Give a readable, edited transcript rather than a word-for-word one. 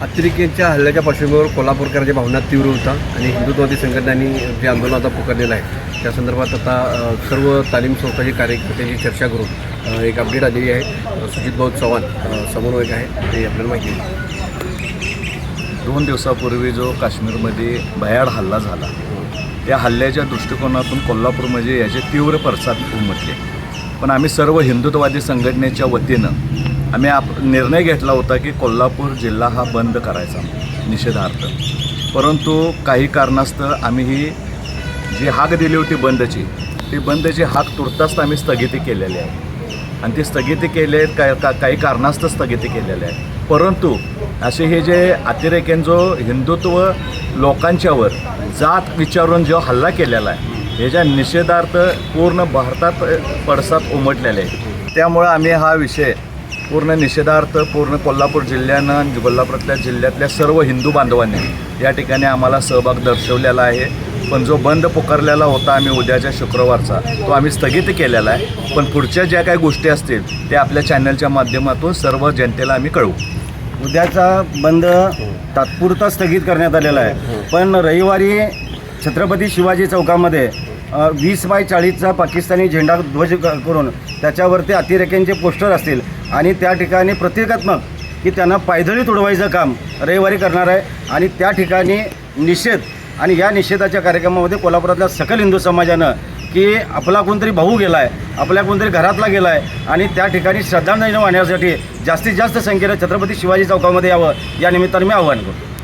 अतिरेक्यांच्या हल्ल्याच्या पार्श्वभूमीवर कोल्हापूरकरांच्या भावना तीव्र होतात आणि हिंदुत्ववादी संघटनांनी जे आंदोलन आता पुकारलेलं आहे त्या संदर्भात आता सर्व तालीम संस्थांचे कार्यकर्त्यांची चर्चा करून एक अपडेट आलेली आहे। सुजित भाऊ चव्हाण समन्वयक आहे, ते आपल्याला माहिती आहे। 2 दिवसापूर्वी जो काश्मीरमध्ये भयाड हल्ला झाला त्या हल्ल्याच्या दृष्टिकोनातून कोल्हापूरमध्ये याचे तीव्र पडसाद उमटले, पण आम्ही सर्व हिंदुत्ववादी संघटनेच्या वतीनं आम्ही निर्णय घेतला होता की कोल्हापूर जिल्हा हा बंद करायचा निषेधार्थ, परंतु काही कारणास्तव आम्ही ही जी हाक दिली होती बंदची, ती बंदची हाक तुर्तास आम्ही स्थगिती केलेली आहे आणि ती स्थगिती केली काही कारणास्तव स्थगिती केलेली आहे। परंतु असे हे जे अतिरेक्यांजो हिंदुत्व लोकांच्यावर जात विचारून जो हल्ला केलेला आहे ह्याच्या निषेधार्थ पूर्ण भारतात पडसाद उमटलेले आहे। त्यामुळं आम्ही हा विषय पूर्ण निषेधार्थ पूर्ण कोल्हापूर जिल्ह्यानं आणि कोल्हापूरातल्या जिल्ह्यातल्या सर्व हिंदू बांधवांनी या ठिकाणी आम्हाला सहभाग दर्शवलेला आहे। पण जो बंद पुकारलेला होता आम्ही उद्याच्या शुक्रवारचा तो आम्ही स्थगित केलेला आहे, पण पुढच्या ज्या काही गोष्टी असतील त्या आपल्या चॅनलच्या माध्यमातून सर्व जनतेला आम्ही कळवू। उद्याचा बंद तात्पुरता स्थगित करण्यात आलेला आहे, पण रविवारी छत्रपती शिवाजी चौकामध्ये 20x40चा पाकिस्तानी झेंडा ध्वज करून त्याच्यावरती अतिरेक्यांचे पोस्टर असतील आणि त्या ठिकाणी प्रतिकात्मक की त्यांना पायदळी तुडवायचं काम रविवारी करणार आहे आणि त्या ठिकाणी निषेध आणि या निषेधाच्या कार्यक्रमामध्ये कोल्हापुरातल्या सकल हिंदू समाजानं की आपला कोणतरी भाऊ गेला आहे, आपल्या कोणतरी घरातला गेला आहे आणि त्या ठिकाणी श्रद्धांजली वाहण्यासाठी जास्तीत जास्त संख्येनं छत्रपती शिवाजी चौकामध्ये यावं या निमित्ताने मी आवाहन करतो।